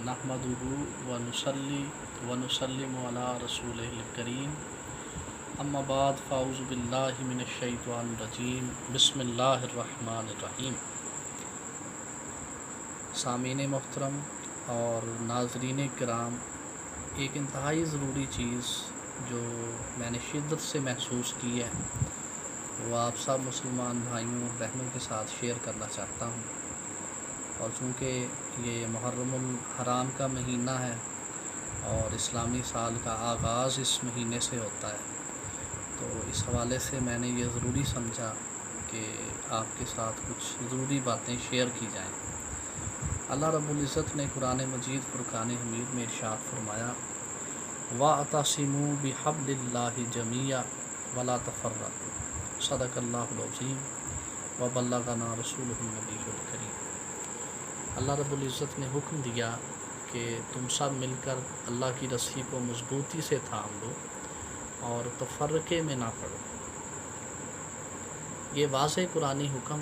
नहमदुहु व नुसल्ली व नुसल्लिमु अला रसूलिहिल करीम अम्मा बाद फ़ाऊज़ु बिल्लाहि मिनश शैतानिर रजीम बिस्मिल्लाहिर रहमानिर रहीम। सामीन मोहतरम और नाज़रीन किराम, एक इंतहाई ज़रूरी चीज़ जो मैंने शिद्दत से महसूस की है वो आप सब मुसलमान भाइयों बहनों के साथ शेयर करना चाहता हूँ। और चूँकि ये मुहर्रमुल हराम का महीना है और इस्लामी साल का आगाज़ इस महीने से होता है, तो इस हवाले से मैंने ये ज़रूरी समझा कि आपके साथ कुछ ज़रूरी बातें शेयर की जाएं। अल्लाह रब्बुल इज़्ज़त ने कुरान मजीद फ़ुरक़ान हमीद में इरशाद फरमाया, वअतसिमू बिहब्लिल्लाहि जमीअ वला तफ़र्रक़ू सदक़ल्लाहुल अज़ीम व बल्लगना रसूलुहुन नबियुल करीम। अल्लाह रब्बुल इज़्ज़त ने हुक्म दिया कि तुम सब मिलकर अल्लाह की रस्सी को मज़बूती से थाम लो और तफ़र्रक़े में ना पड़ो। ये वाज़ेह कुरानी हुक्म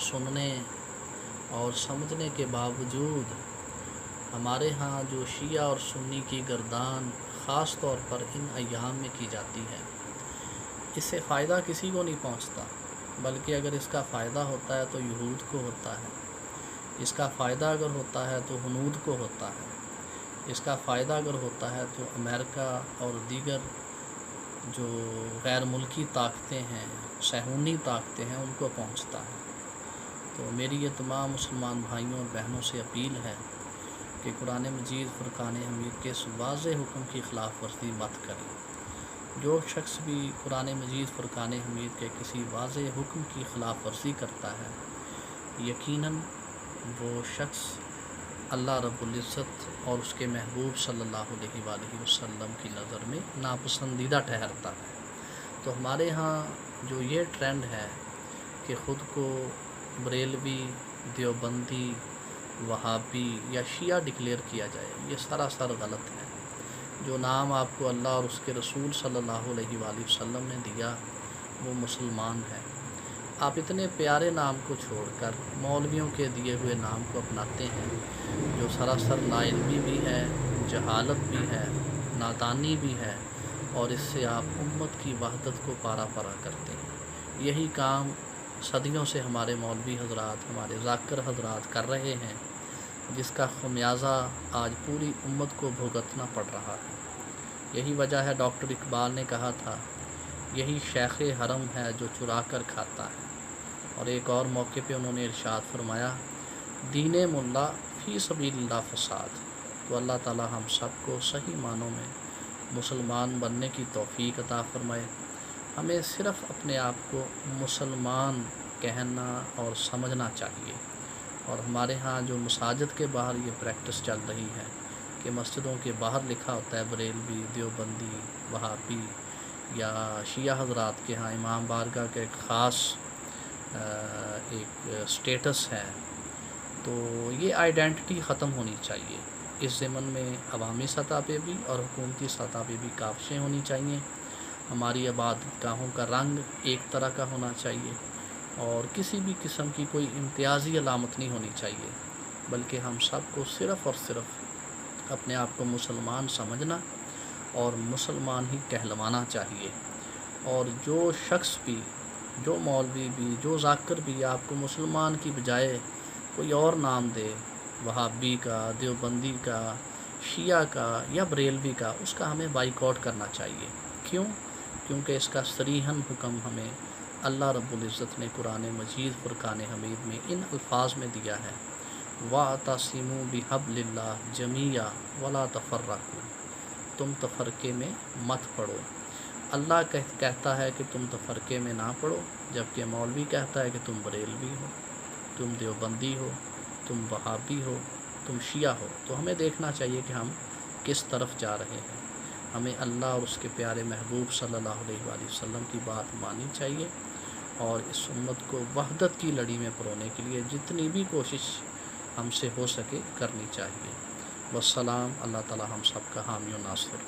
सुनने और समझने के बावजूद हमारे यहाँ जो शिया और सुन्नी की गर्दान ख़ास तौर पर इन अय्याम में की जाती है, इससे फ़ायदा किसी को नहीं पहुँचता, बल्कि अगर इसका फ़ायदा होता है तो यहूद को होता है, इसका फ़ायदा अगर होता है तो हनूद को होता है, इसका फ़ायदा अगर होता है तो अमेरिका और दीगर जो गैर मुल्की ताकतें हैं, सहूनी ताकतें हैं, उनको पहुँचता है। तो मेरी ये तमाम मुसलमान भाइयों और बहनों से अपील है कि कुरान मजीद फ़ुरक़ान हमीद के इस वाज़ेह हुक्म की ख़िलाफ़ वर्जी मत करें। जो शख्स भी कुरान मजीद फ़ुरक़ान हमीद के किसी वाज़ेह हुक्म की ख़िलाफ़ वर्जी करता है, यकीनन वो शख्स अल्लाह रब्बुल इज़्ज़त और उसके महबूब सल्लल्लाहु अलैहि वसल्लम की नज़र में नापसंदीदा ठहरता है। तो हमारे यहाँ जो ये ट्रेंड है कि ख़ुद को बरेलवी, देवबंदी, वहाबी या शिया डिक्लेयर किया जाए, ये सरासर गलत है। जो नाम आपको अल्लाह और उसके रसूल सल्लल्लाहु अलैहि वसल्लम ने दिया वो मुसलमान है। आप इतने प्यारे नाम को छोड़कर मौलवियों के दिए हुए नाम को अपनाते हैं, जो सरासर नाइल्मी भी है, जहालत भी है, नादानी भी है, और इससे आप उम्मत की वहदत को पारा पारा करते हैं। यही काम सदियों से हमारे मौलवी हज़रात, हमारे ज़ाकिर हज़रात कर रहे हैं, जिसका ख़मियाज़ा आज पूरी उम्मत को भुगतना पड़ रहा है। यही वजह है, डॉक्टर इकबाल ने कहा था, यही शेख़ हरम है जो चुरा कर खाता है। और एक और मौके पे उन्होंने इरशाद फरमाया, दीने मुल्ला फ़ी सबीलिल्लाह फ़साद। तो अल्लाह ताला हम सब को सही मानों में मुसलमान बनने की तौफ़ीक अता फ़रमाए। हमें सिर्फ़ अपने आप को मुसलमान कहना और समझना चाहिए। और हमारे यहाँ जो मसाजिद के बाहर ये प्रैक्टिस चल रही है कि मस्जिदों के बाहर लिखा होता है बरेलवी, देवबंदी, वहाबी या शिया हज़रात के यहाँ इमाम बारगाह का एक ख़ास एक स्टेटस है, तो ये आइडेंटिटी ख़त्म होनी चाहिए। इस ज़मन में अवामी सतह पे भी और हुकूमती सतह पे भी काविशें होनी चाहिए। हमारी इबादत गाहों का रंग एक तरह का होना चाहिए और किसी भी किस्म की कोई इम्तियाज़ी अलामत नहीं होनी चाहिए, बल्कि हम सब को सिर्फ़ और सिर्फ़ अपने आप को मुसलमान समझना और मुसलमान ही कहलवाना चाहिए। और जो शख्स भी, जो मौलवी भी, जो ज़ाकिर भी आपको मुसलमान की बजाय कोई और नाम दे, वहाबी का, देवबंदी का, शिया का या बरेलवी का, उसका हमें बाइकआउट करना चाहिए। क्यों? क्योंकि इसका सरीहन हुक्म हमें अल्लाह रब्बुल इज़्ज़त ने कुरान मजीद फ़ुरक़ान हमीद में इन अल्फाज में दिया है, वअतसिमू बिहब्लिल्लाह जमीअ वला तफ़र्रक़ू, तुम तफ़र्क़े में मत पड़ो। अल्लाह कहता है कि तुम तफ़र्क़े में ना पड़ो, जबकि मौलवी कहता है कि तुम बरेलवी हो, तुम देवबंदी हो, तुम वहाबी हो, तुम शिया हो। तो हमें देखना चाहिए कि हम किस तरफ जा रहे हैं। हमें अल्लाह और उसके प्यारे महबूब सल्लल्लाहु अलैहि वसल्लम की बात माननी चाहिए और इस उम्मत को वहदत की लड़ी में परोने के लिए जितनी भी कोशिश हमसे हो सके करनी चाहिए। वस्सलाम। अल्लाह ताला हम सब का हामी और नासिर।